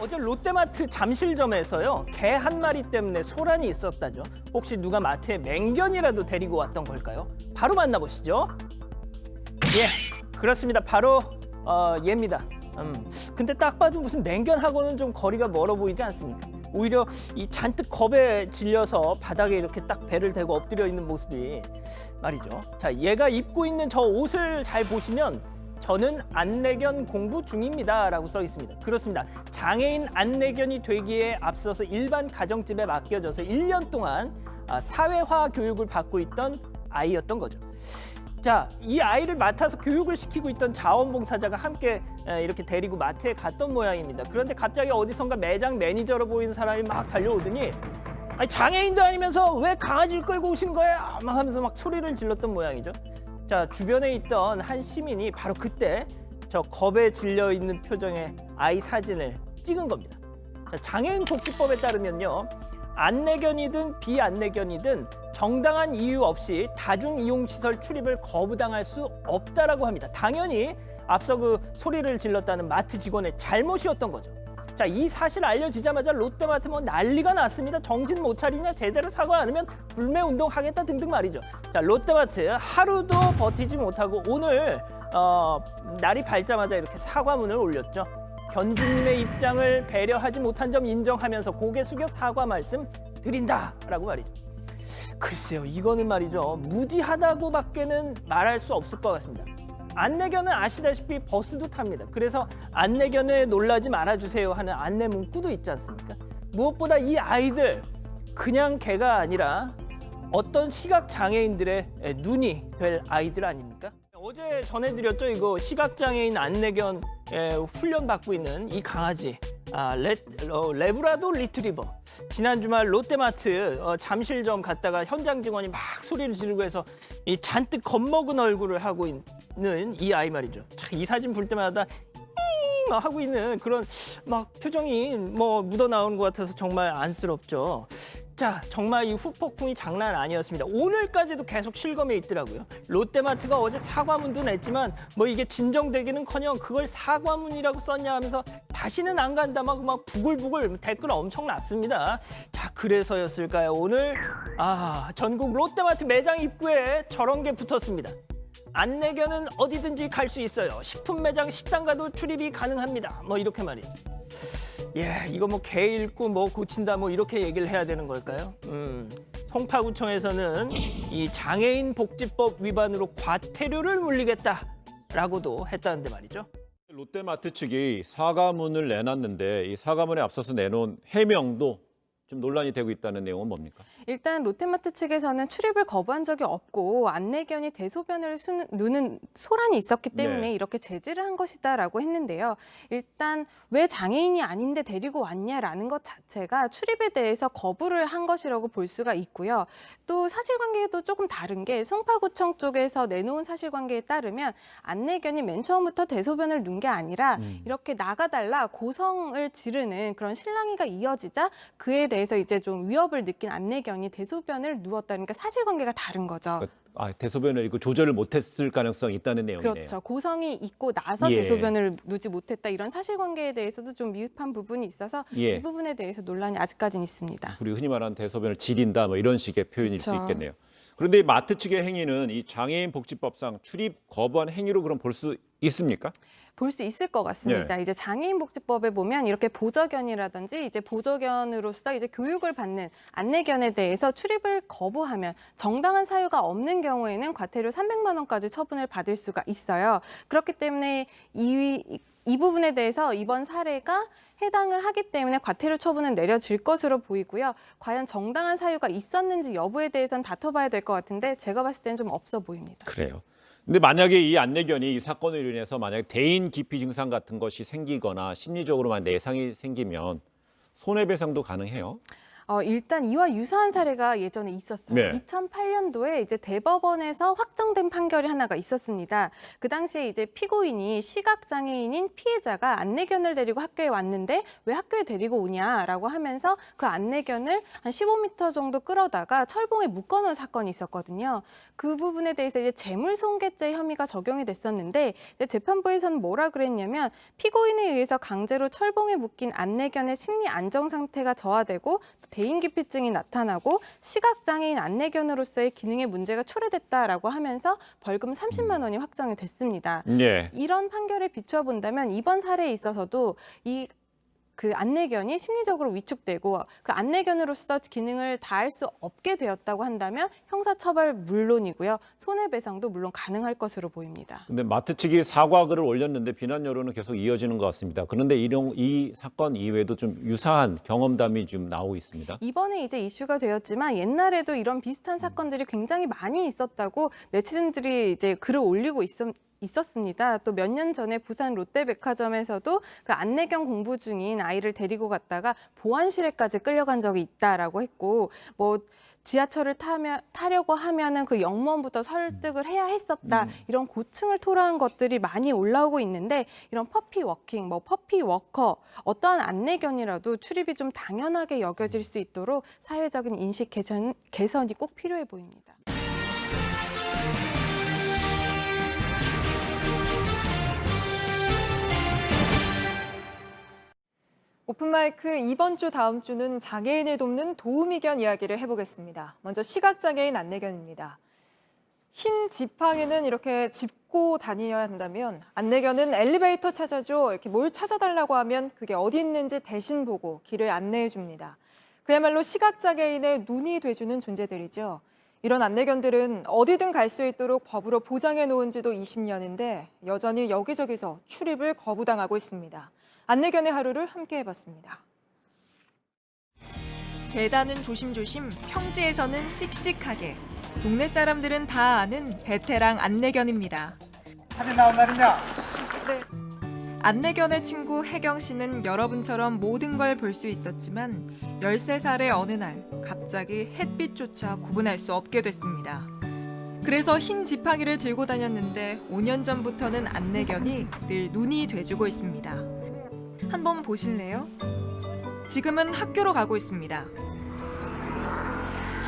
어제 롯데마트 잠실점에서요, 개 한 마리 때문에 소란이 있었다죠. 혹시 누가 마트에 맹견이라도 데리고 왔던 걸까요? 바로 만나보시죠. 예, 그렇습니다. 바로 얘입니다. 근데 딱 봐도 무슨 맹견하고는 좀 거리가 멀어 보이지 않습니까? 오히려 이 잔뜩 겁에 질려서 바닥에 이렇게 딱 배를 대고 엎드려 있는 모습이 말이죠. 자, 얘가 입고 있는 저 옷을 잘 보시면 저는 안내견 공부 중입니다 라고 써 있습니다. 그렇습니다. 장애인 안내견이 되기에 앞서서 일반 가정집에 맡겨져서 1년 동안 사회화 교육을 받고 있던 아이였던 거죠. 자, 이 아이를 맡아서 교육을 시키고 있던 자원봉사자가 함께 이렇게 데리고 마트에 갔던 모양입니다. 그런데 갑자기 어디선가 매장 매니저로 보이는 사람이 막 달려오더니 아니, 장애인도 아니면서 왜 강아지를 끌고 오신 거야? 막 하면서 막 소리를 질렀던 모양이죠. 자, 주변에 있던 한 시민이 바로 그때 저 겁에 질려 있는 표정의 아이 사진을 찍은 겁니다. 자, 장애인 복지법에 따르면요, 안내견이든 비안내견이든 정당한 이유 없이 다중이용시설 출입을 거부당할 수 없다라고 합니다. 당연히 앞서 그 소리를 질렀다는 마트 직원의 잘못이었던 거죠. 자, 이 사실 알려지자마자 롯데마트 뭐 난리가 났습니다. 정신 못 차리냐, 제대로 사과 안 하면 불매운동 하겠다 등등 말이죠. 자, 롯데마트 하루도 버티지 못하고 오늘 날이 밝자마자 이렇게 사과문을 올렸죠. 견주님의 입장을 배려하지 못한 점 인정하면서 고개 숙여 사과 말씀 드린다라고 말이죠. 글쎄요, 이거는 말이죠, 무지하다고밖에는 말할 수 없을 것 같습니다. 안내견은 아시다시피 버스도 탑니다. 그래서 안내견에 놀라지 말아주세요 하는 안내 문구도 있지 않습니까? 무엇보다 이 아이들 그냥 개가 아니라 어떤 시각장애인들의 눈이 될 아이들 아닙니까? 어제 전해드렸죠. 이거 시각장애인 안내견 훈련 받고 있는 이 강아지, 레브라도 리트리버. 지난 주말 롯데마트 잠실점 갔다가 현장 직원이 막 소리를 지르고 해서 이 잔뜩 겁먹은 얼굴을 하고 있는 이 아이 말이죠. 참, 이 사진 볼 때마다 막 하고 있는 그런 막 표정이 뭐 묻어 나오는 것 같아서 정말 안쓰럽죠. 자, 정말 이 후폭풍이 장난 아니었습니다. 오늘까지도 계속 실검에 있더라고요. 롯데마트가 어제 사과문도 냈지만 뭐 이게 진정되기는커녕 그걸 사과문이라고 썼냐 하면서 다시는 안 간다 막 부글부글 댓글 엄청 났습니다. 자, 그래서였을까요? 오늘 전국 롯데마트 매장 입구에 저런 게 붙었습니다. 안내견은 어디든지 갈 수 있어요. 식품 매장, 식당 가도 출입이 가능합니다. 뭐 이렇게 말이에요. 예, 이거 뭐 개 잃고 뭐 고친다 뭐 이렇게 얘기를 해야 되는 걸까요? 송파구청에서는 이 장애인 복지법 위반으로 과태료를 물리겠다라고도 했다는데 말이죠. 롯데마트 측이 사과문을 내놨는데 이 사과문에 앞서서 내놓은 해명도 좀 논란이 되고 있다는 내용은 뭡니까? 일단 롯데마트 측에서는 출입을 거부한 적이 없고 안내견이 대소변을 누는 소란이 있었기 때문에 네. 이렇게 제지를 한 것이다라고 했는데요. 일단 왜 장애인이 아닌데 데리고 왔냐라는 것 자체가 출입에 대해서 거부를 한 것이라고 볼 수가 있고요. 또 사실관계도 조금 다른 게 송파구청 쪽에서 내놓은 사실관계에 따르면 안내견이 맨 처음부터 대소변을 눈 게 아니라 이렇게 나가달라 고성을 지르는 그런 실랑이가 이어지자 그에 대해서 이제 좀 위협을 느낀 안내견이 대소변을 누웠다니까 사실관계가 다른 거죠. 대소변을 이거 조절을 못했을 가능성이 있다는 내용이네요. 그렇죠. 고성이 있고 나서 대소변을 누지 못했다 이런 사실관계에 대해서도 좀 미흡한 부분이 있어서 이 부분에 대해서 논란이 아직까지는 있습니다. 우리 흔히 말하는 대소변을 지린다 뭐 이런 식의 표현일 수 그렇죠. 있겠네요. 그런데 이 마트 측의 행위는 이 장애인 복지법상 출입 거부한 행위로 그럼 볼 수 있습니까? 볼 수 있을 것 같습니다. 이제 장애인 복지법에 보면 이렇게 보저견이라든지 이제 보저견으로서 이제 교육을 받는 안내견에 대해서 출입을 거부하면 정당한 사유가 없는 경우에는 과태료 300만 원까지 처분을 받을 수가 있어요. 그렇기 때문에 이 부분에 대해서 이번 사례가 해당을 하기 때문에 과태료 처분은 내려질 것으로 보이고요. 과연 정당한 사유가 있었는지 여부에 대해서는 다퉈봐야 될 것 같은데 제가 봤을 때는 좀 없어 보입니다. 그래요. 근데 만약에 이 안내견이 이 사건으로 인해서 만약에 대인 기피 증상 같은 것이 생기거나 심리적으로 만 내상이 생기면 손해배상도 가능해요? 일단 이와 유사한 사례가 예전에 있었어요. 네. 2008년도에 이제 대법원에서 확정된 판결이 하나가 있었습니다. 그 당시에 이제 피고인이 시각장애인인 피해자가 안내견을 데리고 학교에 왔는데 왜 학교에 데리고 오냐라고 하면서 그 안내견을 한 15m 정도 끌어다가 철봉에 묶어놓은 사건이 있었거든요. 그 부분에 대해서 이제 재물손괴죄 혐의가 적용이 됐었는데 이제 재판부에서는 뭐라 그랬냐면 피고인에 의해서 강제로 철봉에 묶인 안내견의 심리 안정 상태가 저하되고 또 대인기피증이 나타나고 시각장애인 안내견으로서의 기능에 문제가 초래됐다라고 하면서 벌금 30만 원이 확정이 됐습니다. 예. 이런 판결에 비추어 본다면 이번 사례에 있어서도 그 안내견이 심리적으로 위축되고 그 안내견으로서 기능을 다할 수 없게 되었다고 한다면 형사처벌 물론이고요. 손해배상도 물론 가능할 것으로 보입니다. 근데 마트 측이 사과글을 올렸는데 비난 여론은 계속 이어지는 것 같습니다. 그런데 이 사건 이외에도 좀 유사한 경험담이 좀 나오고 있습니다. 이번에 이제 이슈가 되었지만 옛날에도 이런 비슷한 사건들이 굉장히 많이 있었다고 네티즌들이 이제 글을 올리고 있었습니다. 또 몇 년 전에 부산 롯데백화점에서도 그 안내견 공부 중인 아이를 데리고 갔다가 보안실에까지 끌려간 적이 있다라고 했고, 뭐 지하철을 타려고 하면은 그 영무원부터 설득을 해야 했었다. 이런 고충을 토로한 것들이 많이 올라오고 있는데 이런 퍼피 워킹, 뭐 퍼피 워커, 어떠한 안내견이라도 출입이 좀 당연하게 여겨질 수 있도록 사회적인 인식 개선이 꼭 필요해 보입니다. 오픈마이크 이번 주 다음 주는 장애인을 돕는 도우미견 이야기를 해보겠습니다. 먼저 시각장애인 안내견입니다. 흰 지팡이는 이렇게 짚고 다녀야 한다면 안내견은 엘리베이터 찾아줘 이렇게 뭘 찾아달라고 하면 그게 어디 있는지 대신 보고 길을 안내해 줍니다. 그야말로 시각장애인의 눈이 돼주는 존재들이죠. 이런 안내견들은 어디든 갈 수 있도록 법으로 보장해 놓은 지도 20년인데 여전히 여기저기서 출입을 거부당하고 있습니다. 안내견의 하루를 함께 해봤습니다. 계단은 조심조심, 평지에서는 씩씩하게. 동네 사람들은 다 아는 베테랑 안내견입니다. 사진 나온 날이냐? 안내견의 친구 혜경 씨는 여러분처럼 모든 걸 볼 수 있었지만 13살의 어느 날 갑자기 햇빛조차 구분할 수 없게 됐습니다. 그래서 흰 지팡이를 들고 다녔는데 5년 전부터는 안내견이 늘 눈이 돼주고 있습니다. 한번 보실래요? 지금은 학교로 가고 있습니다.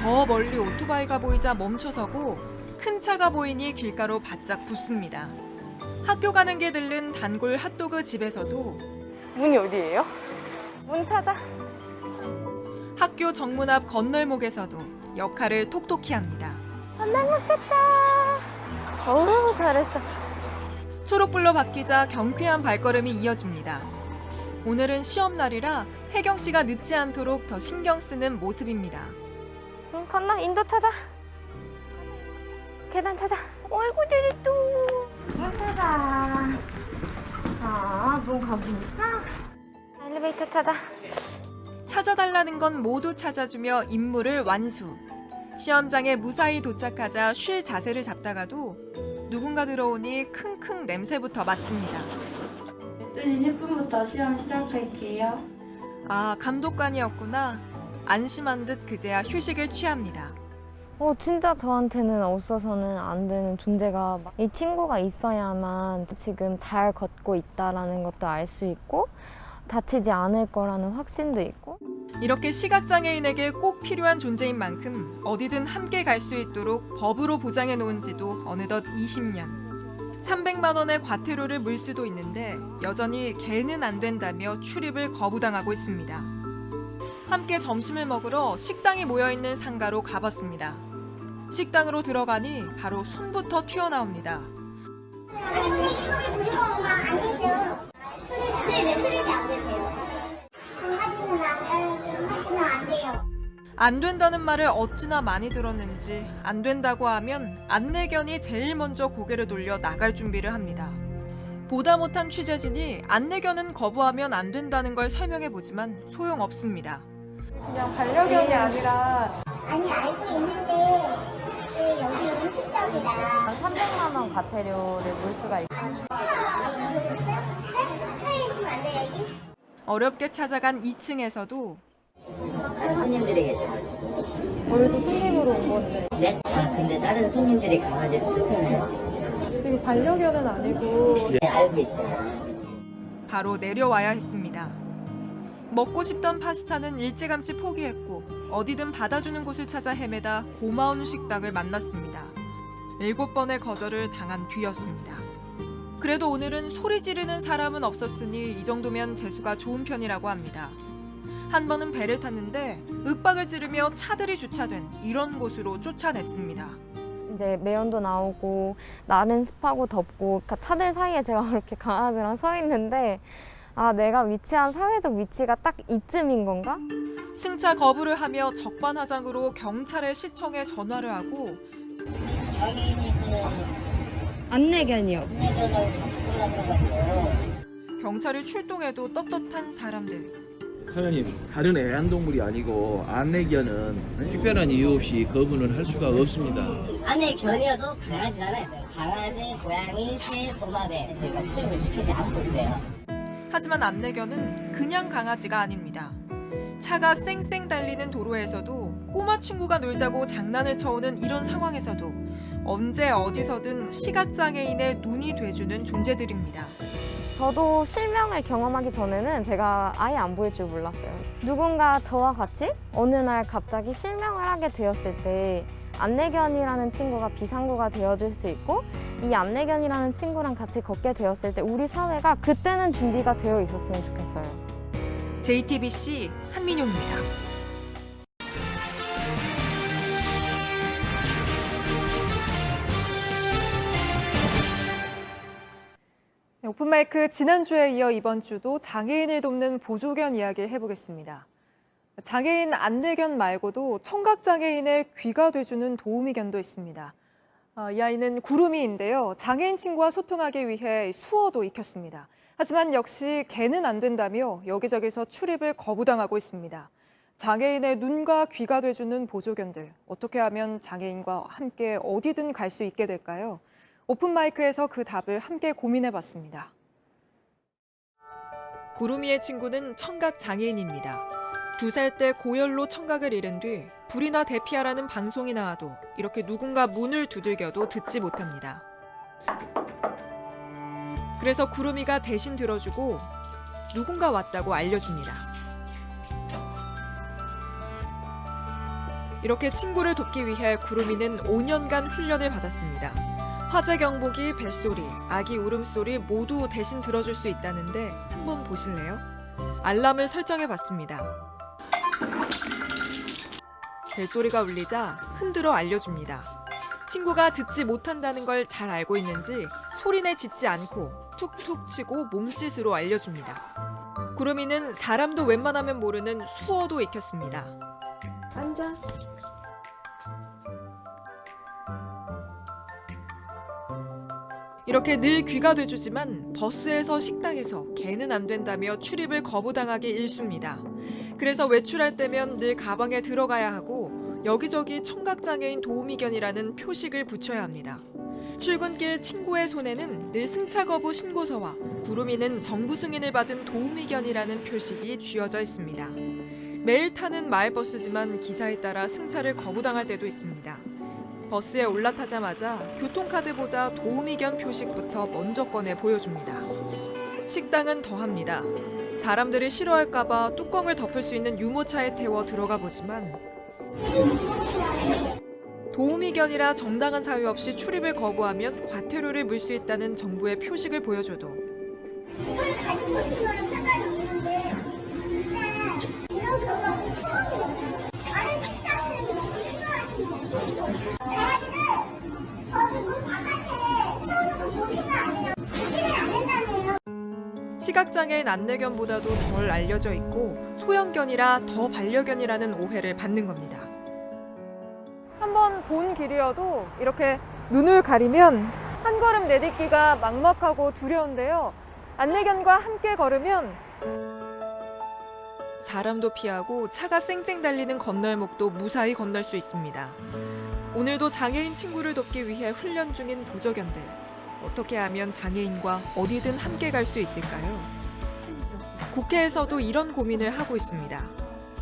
저 멀리 오토바이가 보이자 멈춰서고 큰 차가 보이니 길가로 바짝 붙습니다. 학교 가는 길 들른 단골 핫도그 집에서도 문이 어디예요? 문 찾아. 학교 정문 앞 건널목에서도 역할을 톡톡히 합니다. 건널목 찾자. 어우, 잘했어. 초록불로 바뀌자 경쾌한 발걸음이 이어집니다. 오늘은 시험날이라 혜경 씨가 늦지 않도록 더 신경 쓰는 모습입니다. 응, 건너. 인도 찾아. 계단 찾아. 어이구, 저리또. 문 찾아. 문 거기 있어? 엘리베이터 찾아. 찾아달라는 건 모두 찾아주며 임무를 완수. 시험장에 무사히 도착하자 쉴 자세를 잡다가도 누군가 들어오니 킁킁 냄새부터 맡습니다. 12시 10분부터 시험 시작할게요. 아, 감독관이었구나. 안심한 듯 그제야 휴식을 취합니다. 진짜 저한테는 없어서는 안 되는 존재가 이 친구가 있어야만 지금 잘 걷고 있다라는 것도 알 수 있고 다치지 않을 거라는 확신도 있고 이렇게 시각장애인에게 꼭 필요한 존재인 만큼 어디든 함께 갈 수 있도록 법으로 보장해 놓은 지도 어느덧 20년. 300만 원의 과태료를 물 수도 있는데 여전히 걔는 안 된다며 출입을 거부당하고 있습니다. 함께 점심을 먹으러 식당이 모여있는 상가로 가봤습니다. 식당으로 들어가니 바로 손부터 튀어나옵니다. 네, 출입이 안 되세요. 강아지는 안 돼요. 안 된다는 말을 어찌나 많이 들었는지 안 된다고 하면 안내견이 제일 먼저 고개를 돌려 나갈 준비를 합니다. 보다 못한 취재진이 안내견은 거부하면 안 된다는 걸 설명해보지만 소용없습니다. 그냥 반려견이 아니라 아니 알고 있는데 여기 음식점이라 300만 원 과태료를 물 수가 있고 차에 있으면 안 돼, 여기? 어렵게 찾아간 2층에서도 다른 손님들이 계셔가지고. 저희도 손님으로 온 건데. 네? 아, 근데 다른 손님들이 강아지를 불편해요. 되게 반려견은 아니고. 네, 알고 있어요. 바로 내려와야 했습니다. 먹고 싶던 파스타는 일찌감치 포기했고 어디든 받아주는 곳을 찾아 헤매다 고마운 식당을 만났습니다. 7번의 거절을 당한 뒤였습니다. 그래도 오늘은 소리 지르는 사람은 없었으니 이 정도면 재수가 좋은 편이라고 합니다. 한 번은 배를 탔는데 윽박을 지르며 차들이 주차된 이런 곳으로 쫓아냈습니다. 이제 매연도 나오고 날은 습하고 덥고 그러니까 차들 사이에 제가 그렇게 강아지랑 서 있는데 아, 내가 위치한 사회적 위치가 딱 이쯤인 건가? 승차 거부를 하며 적반하장으로 경찰에 시청에 전화를 하고 안내견이요. 경찰이 출동해도 떳떳한 사람들. 사장님, 다른 애완동물이 아니고 안내견은 특별한 이유 없이 거부는 할 수가 없습니다. 안내견이어도 강아지잖아요. 강아지, 고양이, 새, 도마뱀 저희가 출입을 시키지 않고 있어요. 하지만 안내견은 그냥 강아지가 아닙니다. 차가 쌩쌩 달리는 도로에서도 꼬마 친구가 놀자고 장난을 쳐오는 이런 상황에서도 언제 어디서든 시각장애인의 눈이 돼주는 존재들입니다. 저도 실명을 경험하기 전에는 제가 아예 안 보일 줄 몰랐어요. 누군가 저와 같이 어느 날 갑자기 실명을 하게 되었을 때 안내견이라는 친구가 비상구가 되어줄 수 있고 이 안내견이라는 친구랑 같이 걷게 되었을 때 우리 사회가 그때는 준비가 되어 있었으면 좋겠어요. JTBC 한민용입니다. 오픈마이크 지난주에 이어 이번 주도 장애인을 돕는 보조견 이야기를 해보겠습니다. 장애인 안내견 말고도 청각장애인의 귀가 돼주는 도우미견도 있습니다. 이 아이는 구름이인데요. 장애인 친구와 소통하기 위해 수어도 익혔습니다. 하지만 역시 개는 안 된다며 여기저기서 출입을 거부당하고 있습니다. 장애인의 눈과 귀가 돼주는 보조견들, 어떻게 하면 장애인과 함께 어디든 갈 수 있게 될까요? 오픈마이크에서 그 답을 함께 고민해봤습니다. 구름이의 친구는 청각장애인입니다. 2살 때 고열로 청각을 잃은 뒤 불이나 대피하라는 방송이 나와도 이렇게 누군가 문을 두들겨도 듣지 못합니다. 그래서 구름이가 대신 들어주고 누군가 왔다고 알려줍니다. 이렇게 친구를 돕기 위해 구름이는 5년간 훈련을 받았습니다. 화재 경보기, 벨소리, 아기 울음소리 모두 대신 들어줄 수 있다는데 한번 보실래요? 알람을 설정해봤습니다. 벨소리가 울리자 흔들어 알려줍니다. 친구가 듣지 못한다는 걸 잘 알고 있는지 소리내 짖지 않고 툭툭 치고 몸짓으로 알려줍니다. 구름이는 사람도 웬만하면 모르는 수어도 익혔습니다. 앉아. 이렇게 늘 귀가 돼주지만 버스에서 식당에서 개는 안 된다며 출입을 거부당하기 일쑤입니다. 그래서 외출할 때면 늘 가방에 들어가야 하고 여기저기 청각장애인 도우미견이라는 표식을 붙여야 합니다. 출근길 친구의 손에는 늘 승차 거부 신고서와 구름이는 정부 승인을 받은 도우미견이라는 표식이 쥐어져 있습니다. 매일 타는 마을버스지만 기사에 따라 승차를 거부당할 때도 있습니다. 버스에 올라타자마자 교통카드보다 도우미견 표식부터 먼저 꺼내 보여줍니다. 식당은 더합니다. 사람들이 싫어할까봐 뚜껑을 덮을 수 있는 유모차에 태워 들어가 보지만 도우미견이라 정당한 사유 없이 출입을 거부하면 과태료를 물 수 있다는 정부의 표식을 보여줘도 이걸 가지고 오신 거랑 상관이 없는데 진짜 이런 경우가 처음이에요. 다른 식당에는 너무 싫어하시는 거예요. 강아지를 저기 문 바깥에 세우는 거 보시면 안 돼요. 보시면 안 된다며요. 시각장애인 안내견보다도 덜 알려져 있고 소형견이라 더 반려견이라는 오해를 받는 겁니다. 한번 본 길이어도 이렇게 눈을 가리면 한 걸음 내딛기가 막막하고 두려운데요. 안내견과 함께 걸으면 사람도 피하고 차가 쌩쌩 달리는 건널목도 무사히 건널 수 있습니다. 오늘도 장애인 친구를 돕기 위해 훈련 중인 보조견들. 어떻게 하면 장애인과 어디든 함께 갈 수 있을까요? 국회에서도 이런 고민을 하고 있습니다.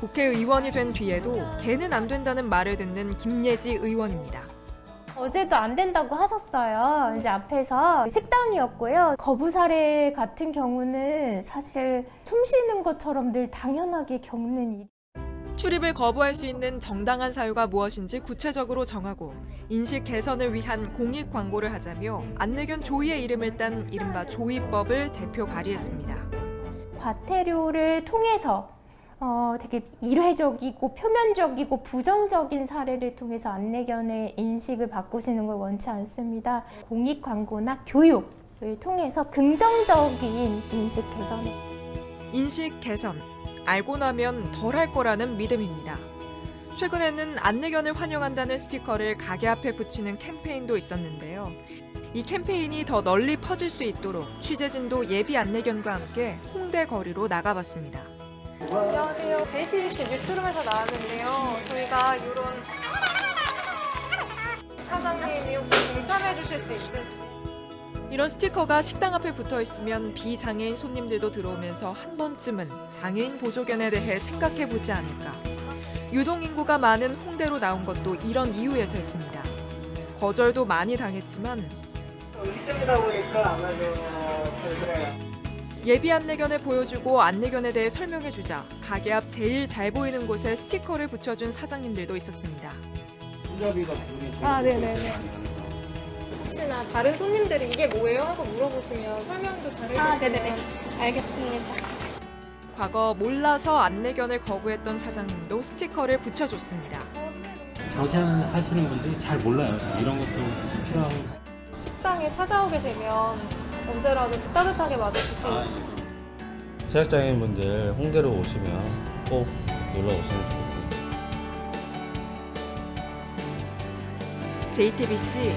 국회의원이 된 뒤에도 개는 안 된다는 말을 듣는 김예지 의원입니다. 어제도 안 된다고 하셨어요. 이제 앞에서 식당이었고요. 거부 사례 같은 경우는 사실 숨 쉬는 것처럼 늘 당연하게 겪는 일. 출입을 거부할 수 있는 정당한 사유가 무엇인지 구체적으로 정하고 인식 개선을 위한 공익 광고를 하자며 안내견 조이의 이름을 딴 이른바 조이법을 대표 발의했습니다. 과태료를 통해서 되게 일회적이고 표면적이고 부정적인 사례를 통해서 안내견의 인식을 바꾸시는 걸 원치 않습니다. 공익 광고나 교육을 통해서 긍정적인 인식 개선. 인식 개선, 알고 나면 덜 할 거라는 믿음입니다. 최근에는 안내견을 환영한다는 스티커를 가게 앞에 붙이는 캠페인도 있었는데요. 이 캠페인이 더 널리 퍼질 수 있도록 취재진도 예비 안내견과 함께 홍대 거리로 나가봤습니다. 안녕하세요. JTBC 뉴스룸에서 나왔는데요. 저희가 이런 사장님이 혹시 동참해 주실 수 있을지. 이런 스티커가 식당 앞에 붙어 있으면 비장애인 손님들도 들어오면서 한 번쯤은 장애인 보조견에 대해 생각해 보지 않을까. 유동 인구가 많은 홍대로 나온 것도 이런 이유에서였습니다. 거절도 많이 당했지만 이쪽이다 보니까 아마도 그래요. 예비 안내견을 보여주고 안내견에 대해 설명해주자 가게 앞 제일 잘 보이는 곳에 스티커를 붙여준 사장님들도 있었습니다. 네네네. 혹시나 다른 손님들이 이게 뭐예요? 하고 물어보시면 설명도 잘 해주시면. 네네네. 알겠습니다. 과거 몰라서 안내견을 거부했던 사장님도 스티커를 붙여줬습니다. 장사하시는 분들이 잘 몰라요. 이런 것도 필요하고. 식당에 찾아오게 되면 언제라도 좀 따뜻하게 맞아주시고 시각장애인분들 홍대로 오시면 꼭 놀러 오시면 좋겠습니다. JTBC